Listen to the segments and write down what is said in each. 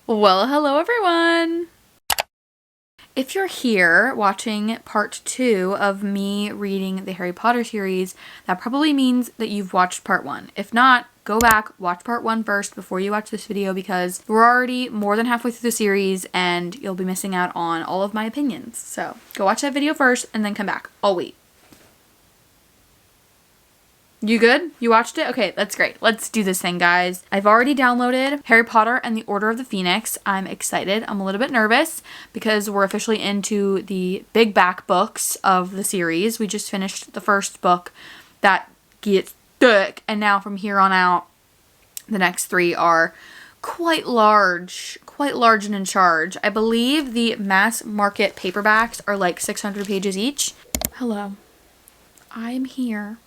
Well, hello everyone! If you're here watching part 2 of me reading the Harry Potter series, that probably means that you've watched part 1. If not, go back, watch part 1 first before you watch this video because we're already more than halfway through the series and you'll be missing out on all of my opinions. So go watch that video first and then come back. I'll wait. You good? You watched it? Okay, that's great. Let's do this thing, guys. I've already downloaded Harry Potter and the Order of the Phoenix. I'm excited. I'm a little bit nervous because we're officially into the big back books of the series. We just finished the first book that gets thick, and now from here on out, the next 3 are quite large and in charge. I believe the mass market paperbacks are like 600 pages each. Hello. I'm here.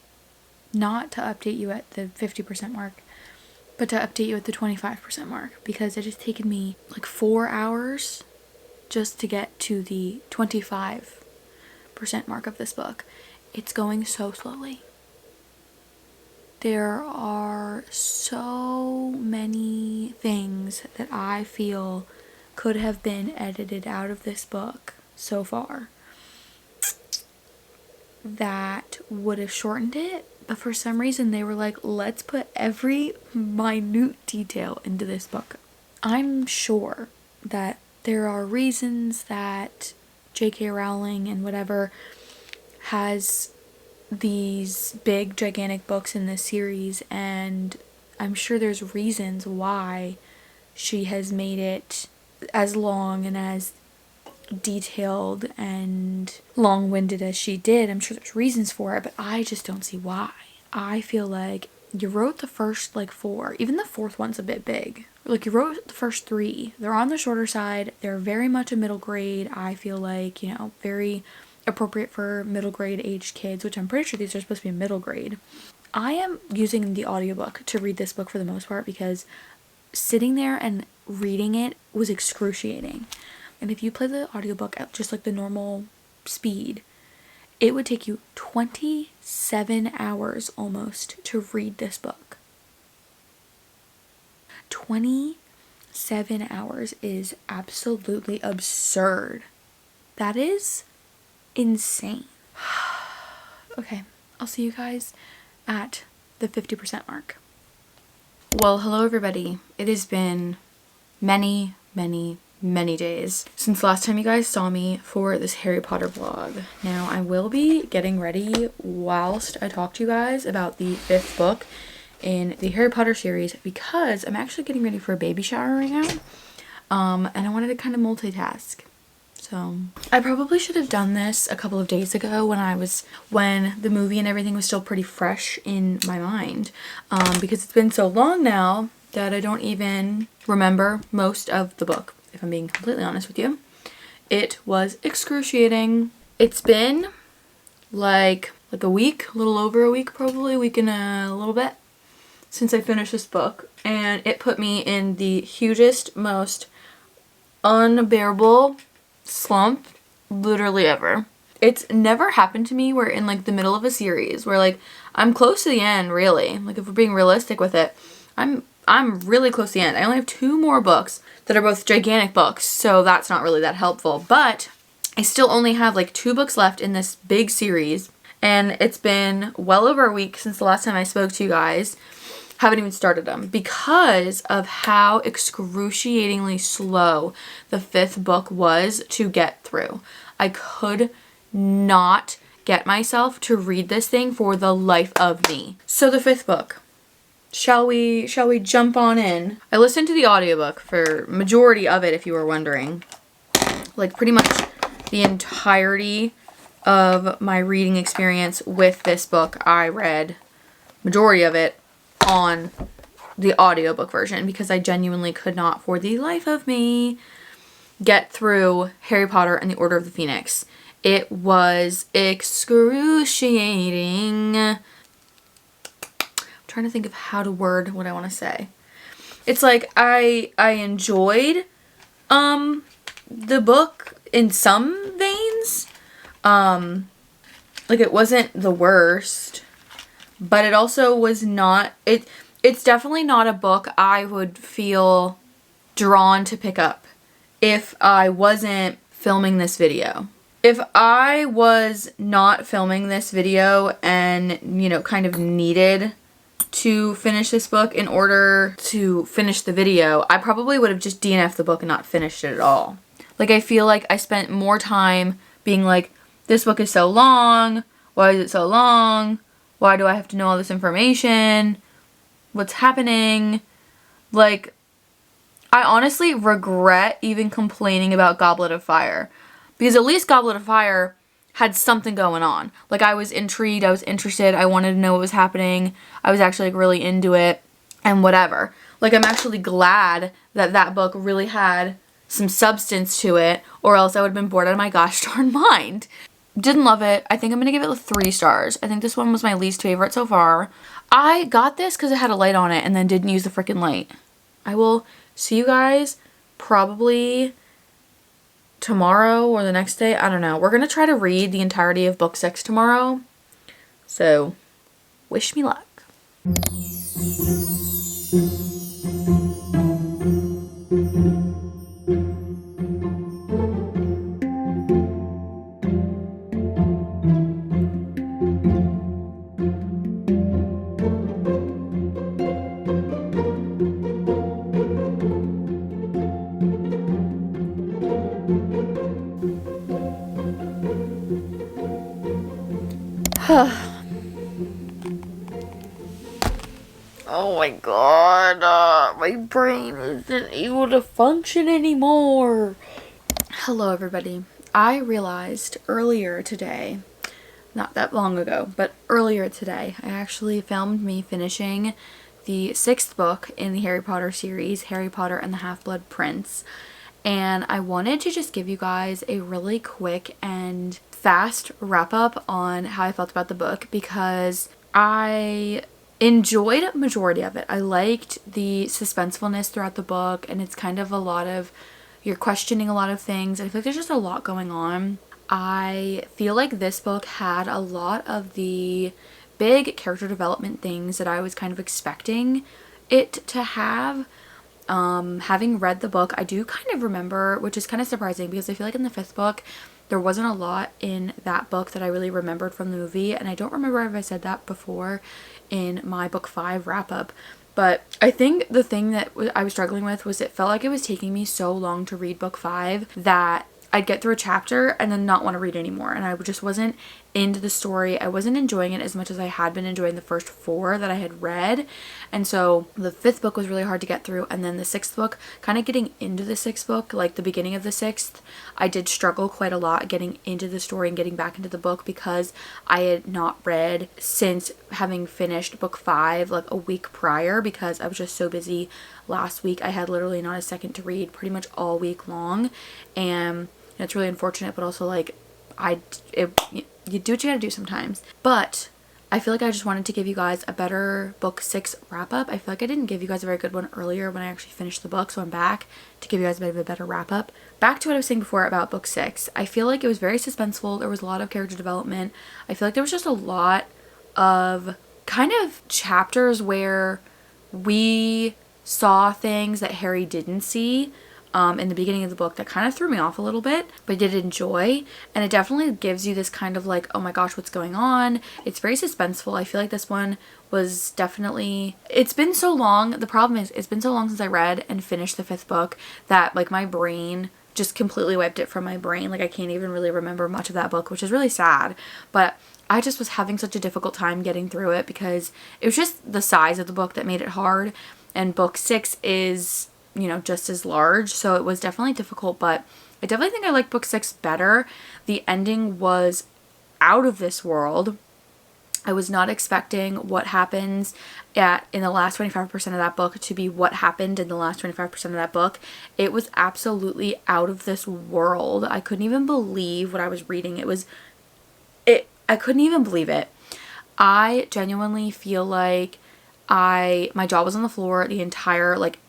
Not to update you at the 50% mark, but to update you at the 25% mark, because it has taken me like 4 hours just to get to the 25% mark of this book. It's going so slowly. There are so many things that I feel could have been edited out of this book so far that would have shortened it. But for some reason they were like, let's put every minute detail into this book. I'm sure that there are reasons that J.K. Rowling and whatever has these big gigantic books in this series, and I'm sure there's reasons why she has made it as long and as detailed and long-winded as she did. I'm sure there's reasons for it, but I just don't see why. I feel like you wrote the first 4, even the 4th one's a bit big. Like, you wrote the first 3. They're on the shorter side. They're very much a middle grade. I feel like, you know, very appropriate for middle grade aged kids, which I'm pretty sure these are supposed to be middle grade. I am using the audiobook to read this book for the most part because sitting there and reading it was excruciating. And if you play the audiobook at just like the normal speed, it would take you 27 hours almost to read this book. 27 hours is absolutely absurd. That is insane. Okay, I'll see you guys at the 50% mark. Well, hello everybody. It has been many days since last time you guys saw me for this Harry Potter vlog. Now, I will be getting ready whilst I talk to you guys about the 5th book in the Harry Potter series because I'm actually getting ready for a baby shower right now. And I wanted to kind of multitask. So I probably should have done this a couple of days ago when the movie and everything was still pretty fresh in my mind. Because it's been so long now that I don't even remember most of the book. If I'm being completely honest with you, it was excruciating. It's been like a week, a little over a week, probably a week and a little bit since I finished this book, and it put me in the hugest, most unbearable slump literally ever. It's never happened to me where in like the middle of a series where like I'm close to the end, really. Like, if we're being realistic with it, I'm really close to the end. I only have 2 more books that are both gigantic books, so that's not really that helpful. But I still only have like 2 books left in this big series, and it's been well over a week since the last time I spoke to you guys. Haven't even started them because of how excruciatingly slow the 5th book was to get through. I could not get myself to read this thing for the life of me. So the 5th book. Shall we jump on in? I listened to the audiobook for majority of it, if you were wondering. Like, pretty much the entirety of my reading experience with this book, I read majority of it on the audiobook version because I genuinely could not, for the life of me, get through Harry Potter and the Order of the Phoenix. It was excruciating. Trying to think of how to word what I want to say. It's like I enjoyed the book in some veins. Like, it wasn't the worst, but it also was not it's definitely not a book I would feel drawn to pick up if I wasn't filming this video. If I was not filming this video and, you know, kind of needed to finish this book in order to finish the video, I probably would have just DNF'd the book and not finished it at all. Like, I feel like I spent more time being like, this book is so long, why is it so long, why do I have to know all this information, what's happening? Like, I honestly regret even complaining about Goblet of Fire, because at least Goblet of Fire had something going on. Like, I was intrigued, I was interested, I wanted to know what was happening, I was actually like really into it, and whatever. Like, I'm actually glad that that book really had some substance to it, or else I would have been bored out of my gosh darn mind. Didn't love it. I think I'm gonna give it 3 stars. I think this one was my least favorite so far. I got this because it had a light on it and then didn't use the freaking light. I will see you guys probably tomorrow or the next day. I don't know. We're gonna try to read the entirety of book 6 tomorrow. So, wish me luck. Oh my god, my brain isn't able to function anymore. Hello everybody. I realized earlier today, not that long ago, but earlier today, I actually filmed me finishing the 6th book in the Harry Potter series, Harry Potter and the Half-Blood Prince. And I wanted to just give you guys a really quick and fast wrap up on how I felt about the book, because I enjoyed a majority of it. I liked the suspensefulness throughout the book, and it's kind of a lot of, you're questioning a lot of things. I feel like there's just a lot going on. I feel like this book had a lot of the big character development things that I was kind of expecting it to have. Having read the book, I do kind of remember, which is kind of surprising because I feel like in the 5th book, there wasn't a lot in that book that I really remembered from the movie, and I don't remember if I said that before in my book 5 wrap up. But I think the thing that I was struggling with was it felt like it was taking me so long to read book 5 that I'd get through a chapter and then not want to read anymore, and I just wasn't into the story. I wasn't enjoying it as much as I had been enjoying the first 4 that I had read, and so the 5th book was really hard to get through, and then the 6th book, kind of getting into the 6th book, like the beginning of the 6th, I did struggle quite a lot getting into the story and getting back into the book because I had not read since having finished book 5 like a week prior, because I was just so busy last week. I had literally not a second to read pretty much all week long, and it's really unfortunate, but also like you do what you gotta do sometimes. But I feel like I just wanted to give you guys a better book 6 wrap up. I feel like I didn't give you guys a very good one earlier when I actually finished the book, so I'm back to give you guys a bit of a better wrap up. Back to what I was saying before about book 6. I feel like it was very suspenseful. There was a lot of character development. I feel like there was just a lot of kind of chapters where we saw things that Harry didn't see in the beginning of the book that kind of threw me off a little bit, but I did enjoy, and it definitely gives you this kind of like, oh my gosh, what's going on? It's very suspenseful. I feel like this one was definitely, it's been so long. The problem is it's been so long since I read and finished the 5th book that like my brain just completely wiped it from my brain. Like I can't even really remember much of that book, which is really sad, but I just was having such a difficult time getting through it because it was just the size of the book that made it hard, and book 6 is, you know, just as large, so it was definitely difficult, but I definitely think I like book 6 better. The ending was out of this world. I was not expecting what happens in the last 25% of that book to be what happened in the last 25% of that book. It was absolutely out of this world. I couldn't even believe what I was reading. I couldn't even believe it. I genuinely feel like my jaw was on the floor the entire like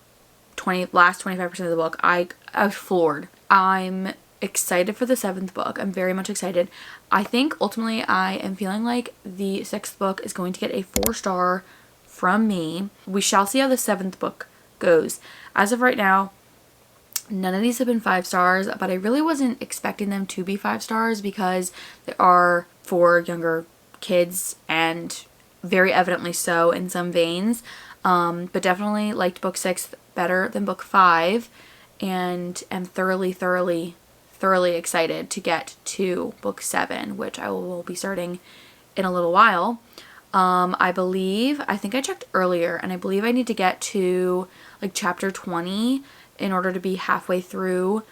last 25% of the book. I was floored. I'm excited for the 7th book. I'm very much excited. I think ultimately I am feeling like the 6th book is going to get a 4-star from me. We shall see how the 7th book goes. As of right now, None of these have been 5 stars, but I really wasn't expecting them to be 5 stars because they are for younger kids and very evidently so in some veins. But definitely liked book 6 better than book 5 and am thoroughly excited to get to book 7, which I will be starting in a little while. I think I checked earlier and I believe I need to get to like chapter 20 in order to be halfway through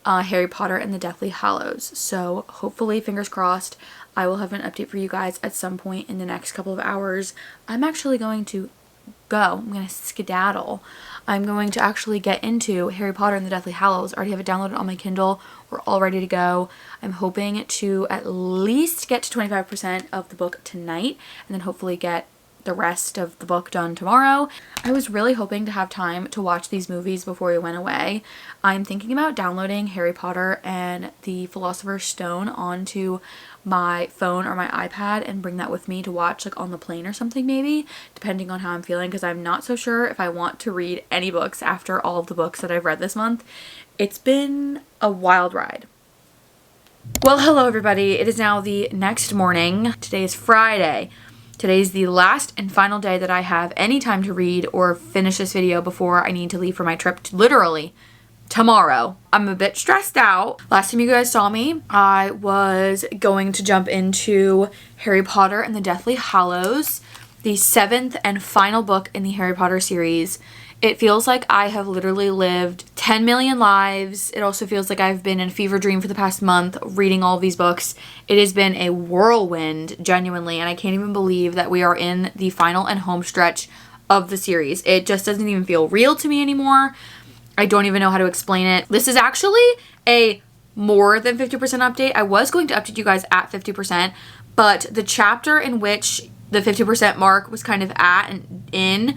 Harry Potter and the Deathly Hallows. So hopefully, fingers crossed, I will have an update for you guys at some point in the next couple of hours. I'm actually going to I'm going to skedaddle. I'm going to actually get into Harry Potter and the Deathly Hallows. I already have it downloaded on my Kindle. We're all ready to go. I'm hoping to at least get to 25% of the book tonight and then hopefully get the rest of the book done tomorrow. I was really hoping to have time to watch these movies before we went away. I'm thinking about downloading Harry Potter and the Philosopher's Stone onto my phone or my iPad and bring that with me to watch like on the plane or something maybe, depending on how I'm feeling, because I'm not so sure if I want to read any books after all of the books that I've read this month. It's been a wild ride. Well, hello everybody. It is now the next morning. Today is Friday. Today's the last and final day that I have any time to read or finish this video before I need to leave for my trip, literally tomorrow. I'm a bit stressed out. Last time you guys saw me, I was going to jump into Harry Potter and the Deathly Hallows, the 7th and final book in the Harry Potter series. It feels like I have literally lived 10 million lives. It also feels like I've been in a fever dream for the past month reading all of these books. It has been a whirlwind, genuinely, and I can't even believe that we are in the final and home stretch of the series. It just doesn't even feel real to me anymore. I don't even know how to explain it. This is actually a more than 50% update. I was going to update you guys at 50%, but the chapter in which the 50% mark was kind of at and in,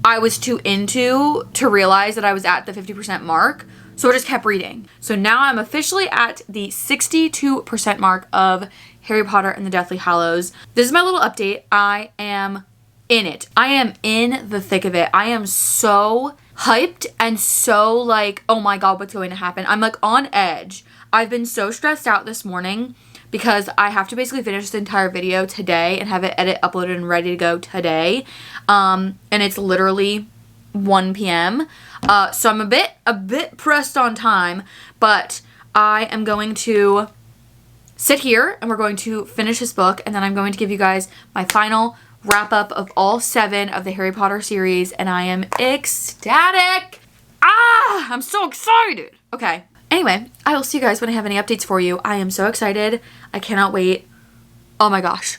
I was too into to realize that I was at the 50% mark, so I just kept reading. So now I'm officially at the 62% mark of Harry Potter and the Deathly Hallows. This is my little update. I am in it. I am in the thick of it. I am so hyped and so like, oh my god, what's going to happen? I'm like on edge. I've been so stressed out this morning because I have to basically finish this entire video today and have it edit, uploaded, and ready to go today. And it's literally 1 p.m. So I'm a bit pressed on time, but I am going to sit here and we're going to finish this book, and then I'm going to give you guys my final wrap up of all 7 of the Harry Potter series, and I am ecstatic. I'm so excited. Okay. Anyway, I will see you guys when I have any updates for you. I am so excited. I cannot wait. Oh my gosh.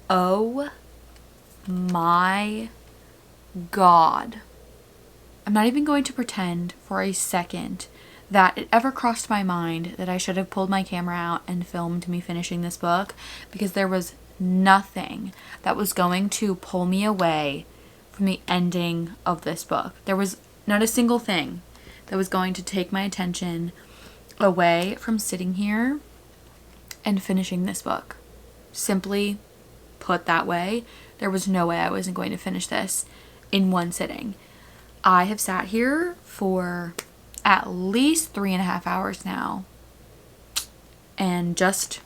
Oh my god. I'm not even going to pretend for a second that it ever crossed my mind that I should have pulled my camera out and filmed me finishing this book, because there was nothing that was going to pull me away from the ending of this book. There was not a single thing that was going to take my attention away from sitting here and finishing this book. Simply put that way, there was no way I wasn't going to finish this in one sitting. I have sat here for at least 3.5 hours now and just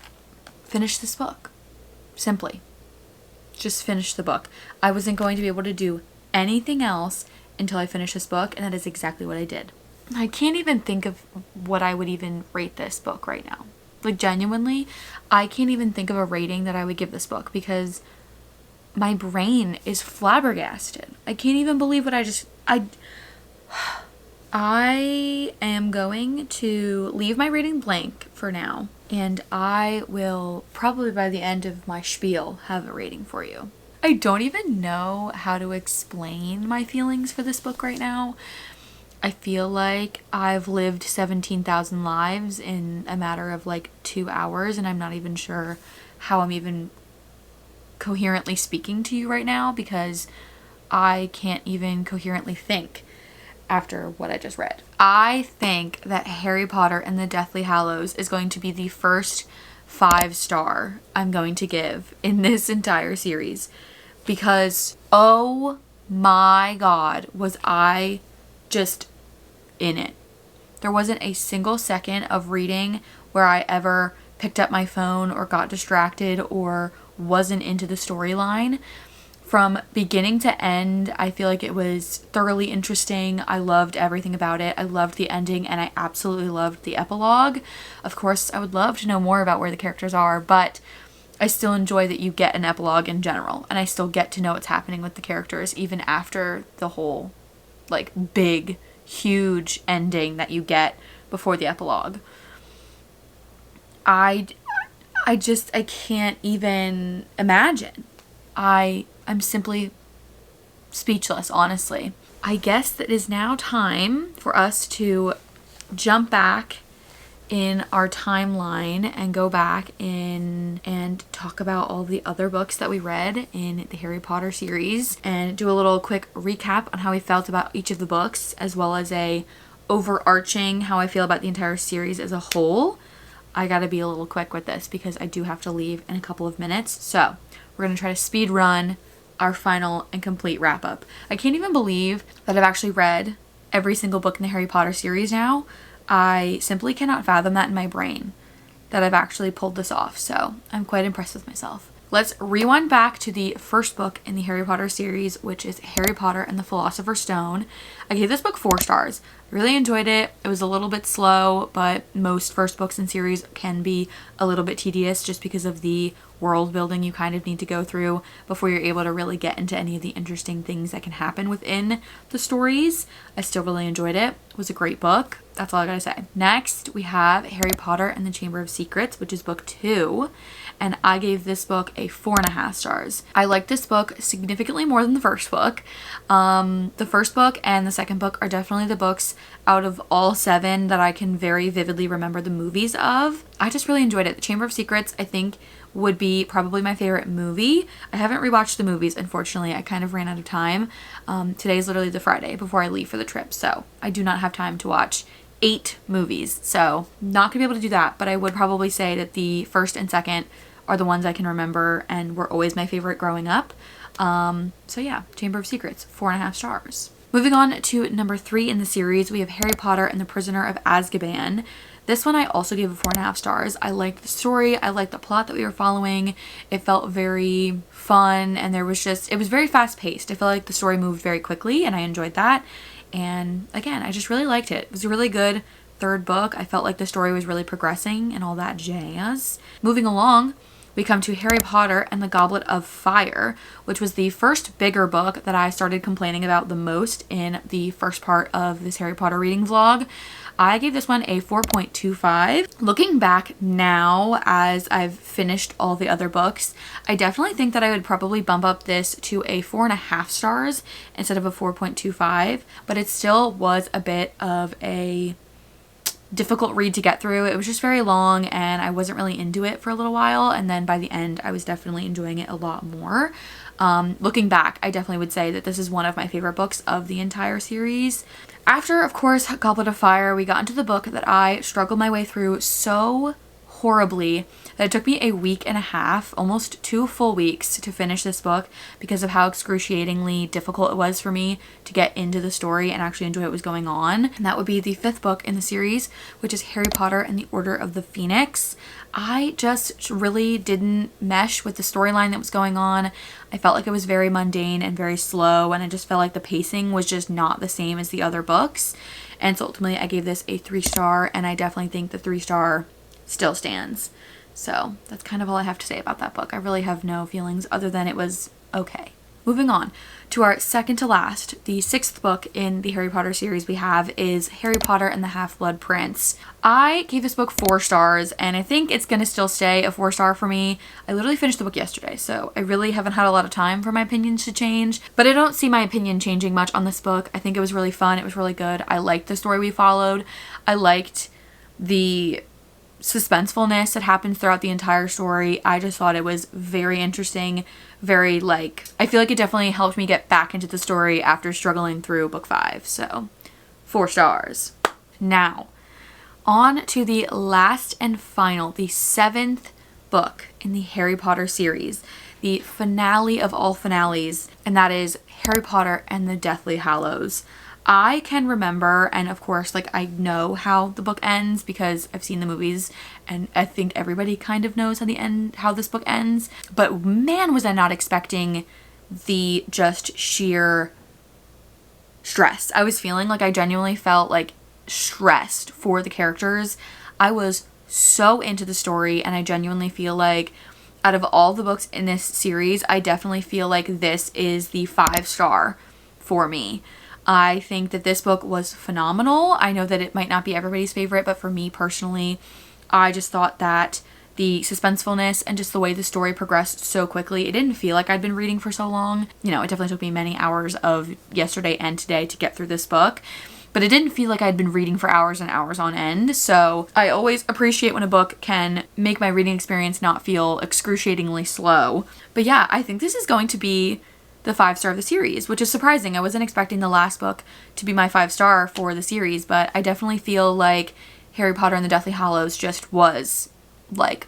finished this book. Simply. Just finished the book. I wasn't going to be able to do anything else until I finished this book, and that is exactly what I did. I can't even think of what I would even rate this book right now. Like, genuinely, I can't even think of a rating that I would give this book because my brain is flabbergasted. I can't even believe what I am going to leave my rating blank for now, and I will probably by the end of my spiel have a rating for you. I don't even know how to explain my feelings for this book right now. I feel like I've lived 17,000 lives in a matter of like 2 hours, and I'm not even sure how I'm even coherently speaking to you right now because I can't even coherently think after what I just read. I think that Harry Potter and the Deathly Hallows is going to be the first 5-star I'm going to give in this entire series, because oh my god, was I just in it. There wasn't a single second of reading where I ever picked up my phone or got distracted or wasn't into the storyline. From beginning to end, I feel like it was thoroughly interesting. I loved everything about it. I loved the ending, and I absolutely loved the epilogue. Of course, I would love to know more about where the characters are, but I still enjoy that you get an epilogue in general, and I still get to know what's happening with the characters even after the whole, like, big, huge ending that you get before the epilogue. I can't even imagine. I'm simply speechless, honestly. I guess that it is now time for us to jump back in our timeline and go back in and talk about all the other books that we read in the Harry Potter series and do a little quick recap on how we felt about each of the books, as well as a overarching how I feel about the entire series as a whole. I gotta be a little quick with this because I do have to leave in a couple of minutes. So we're gonna try to speed run our final and complete wrap up. I can't even believe that I've actually read every single book in the Harry Potter series now. I simply cannot fathom that in my brain, that I've actually pulled this off. So I'm quite impressed with myself. Let's rewind back to the first book in the Harry Potter series, which is Harry Potter and the Philosopher's Stone. I gave this book 4 stars. I really enjoyed it. It was a little bit slow, but most first books in series can be a little bit tedious just because of the world building you kind of need to go through before you're able to really get into any of the interesting things that can happen within the stories. I still really enjoyed it. It was a great book. That's all I gotta say. Next, we have Harry Potter and the Chamber of Secrets, which is book 2. And I gave this book a 4.5 stars. I liked this book significantly more than the first book. The first book and the second book are definitely the books out of all 7 that I can very vividly remember the movies of. I just really enjoyed it. The Chamber of Secrets, I think, would be probably my favorite movie. I haven't rewatched the movies, unfortunately. I kind of ran out of time. Today is literally the Friday before I leave for the trip, so I do not have time to watch 8 movies. So not gonna be able to do that, but I would probably say that the first and second are the ones I can remember and were always my favorite growing up. So yeah, Chamber of Secrets, 4.5 stars. Moving on to number 3 in the series, we have Harry Potter and the Prisoner of Azkaban. This one I also gave a 4.5 stars. I liked the story. I liked the plot that we were following. It felt very fun, and it was very fast paced. I felt like the story moved very quickly, and I enjoyed that. And again, I just really liked it. It was a really good third book. I felt like the story was really progressing and all that jazz. Moving along, we come to Harry Potter and the Goblet of Fire, which was the first bigger book that I started complaining about the most in the first part of this Harry Potter reading vlog. I gave this one a 4.25. Looking back now, as I've finished all the other books, I definitely think that I would probably bump up this to a 4.5 stars instead of a 4.25, but it still was a bit of a difficult read to get through. It was just very long and I wasn't really into it for a little while, and then by the end I was definitely enjoying it a lot more. Looking back, I definitely would say that this is one of my favorite books of the entire series. After, of course, Goblet of Fire, we got into the book that I struggled my way through so horribly that it took me a week and a half, almost 2 full weeks, to finish this book because of how excruciatingly difficult it was for me to get into the story and actually enjoy what was going on. And that would be the 5th book in the series, which is Harry Potter and the Order of the Phoenix. I just really didn't mesh with the storyline that was going on. I felt like it was very mundane and very slow, and I just felt like the pacing was just not the same as the other books. And so ultimately I gave this a 3 star, and I definitely think the 3 star still stands. So that's kind of all I have to say about that book. I really have no feelings other than it was okay. Moving on to our second to last, the 6th book in the Harry Potter series we have is Harry Potter and the Half-Blood Prince. I gave this book 4 stars, and I think it's gonna still stay a 4 star for me. I literally finished the book yesterday, so I really haven't had a lot of time for my opinions to change, but I don't see my opinion changing much on this book. I think it was really fun. It was really good. I liked the story we followed. I liked the suspensefulness that happens throughout the entire story. I just thought it was very interesting, very I feel like it definitely helped me get back into the story after struggling through book 5. So 4 stars. Now on to the last and final, the 7th book in the Harry Potter series, the finale of all finales, and that is Harry Potter and the Deathly Hallows. I can remember, and of course, like, I know how the book ends because I've seen the movies, and I think everybody kind of knows how this book ends. But man, was I not expecting the just sheer stress. I was feeling like I genuinely felt like stressed for the characters. I was so into the story, and I genuinely feel like out of all the books in this series, I definitely feel like this is the 5-star for me. I think that this book was phenomenal. I know that it might not be everybody's favorite, but for me personally, I just thought that the suspensefulness and just the way the story progressed so quickly, it didn't feel like I'd been reading for so long. You know, it definitely took me many hours of yesterday and today to get through this book, but it didn't feel like I'd been reading for hours and hours on end. So I always appreciate when a book can make my reading experience not feel excruciatingly slow. But yeah, I think this is going to be the 5-star of the series, which is surprising. I wasn't expecting the last book to be my 5-star for the series, but I definitely feel like Harry Potter and the Deathly Hallows just was like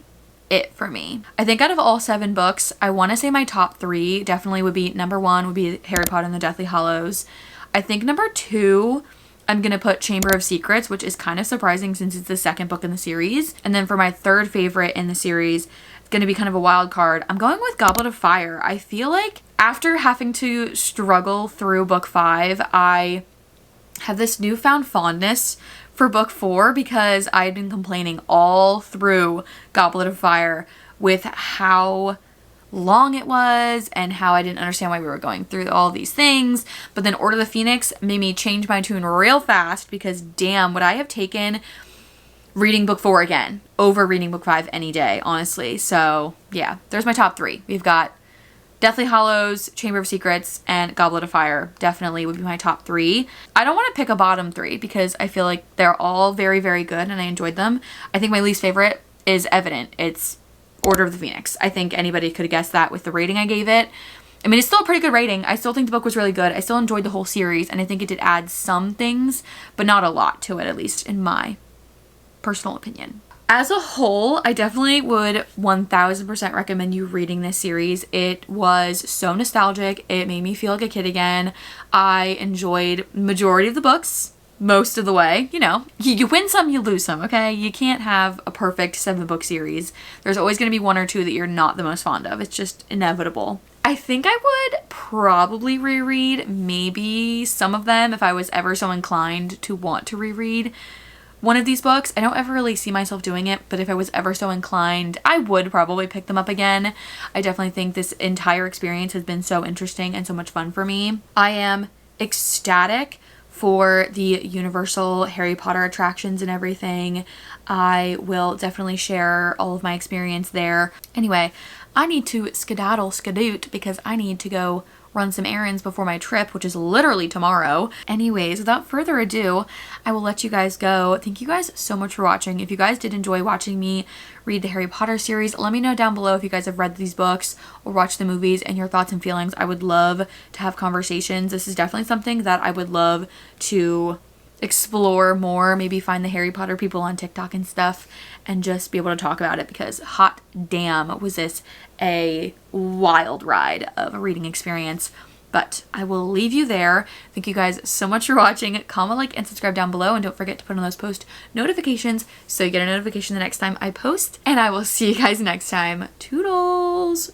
it for me. I think out of all 7 books, I want to say my top 3 definitely would be number 1 would be Harry Potter and the Deathly Hallows. I think number 2, I'm going to put Chamber of Secrets, which is kind of surprising since it's the 2nd book in the series. And then for my 3rd favorite in the series, it's going to be kind of a wild card. I'm going with Goblet of Fire. I feel like after having to struggle through book 5, I have this newfound fondness for book 4 because I had been complaining all through Goblet of Fire with how long it was and how I didn't understand why we were going through all these things. But then Order of the Phoenix made me change my tune real fast because damn, would I have taken reading book 4 again over reading book 5 any day, honestly. So yeah, there's my top 3. We've got Deathly Hallows, Chamber of Secrets, and Goblet of Fire definitely would be my top 3. I don't want to pick a bottom 3 because I feel like they're all very, very good and I enjoyed them. I think my least favorite is evident. It's Order of the Phoenix. I think anybody could have guessed that with the rating I gave it. I mean, it's still a pretty good rating. I still think the book was really good. I still enjoyed the whole series, and I think it did add some things, but not a lot to it, at least in my personal opinion. As a whole, I definitely would 1000% recommend you reading this series. It was so nostalgic. It made me feel like a kid again. I enjoyed majority of the books most of the way. You know, you win some, you lose some, okay? You can't have a perfect 7-book series. There's always going to be 1 or 2 that you're not the most fond of. It's just inevitable. I think I would probably reread maybe some of them if I was ever so inclined to want to reread one of these books. I don't ever really see myself doing it, but if I was ever so inclined, I would probably pick them up again. I definitely think this entire experience has been so interesting and so much fun for me. I am ecstatic for the Universal Harry Potter attractions and everything. I will definitely share all of my experience there. Anyway, I need to skedoot because I need to go run some errands before my trip, which is literally tomorrow. Anyways, without further ado, I will let you guys go. Thank you guys so much for watching. If you guys did enjoy watching me read the Harry Potter series, let me know down below if you guys have read these books or watched the movies and your thoughts and feelings. I would love to have conversations. This is definitely something that I would love to explore more, maybe find the Harry Potter people on TikTok and stuff and just be able to talk about it because hot damn was this a wild ride of a reading experience. But I will leave you there. Thank you guys so much for watching. Comment, like, and subscribe down below, and don't forget to put on those post notifications so you get a notification the next time I post. And I will see you guys next time. Toodles!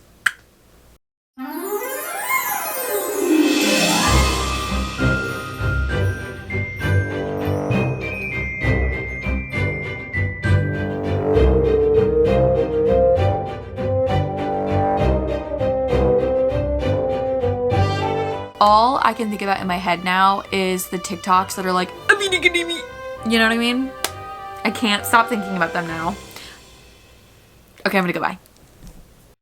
All I can think about in my head now is the TikToks that are like, you know what I mean? I can't stop thinking about them now. Okay, I'm gonna go bye.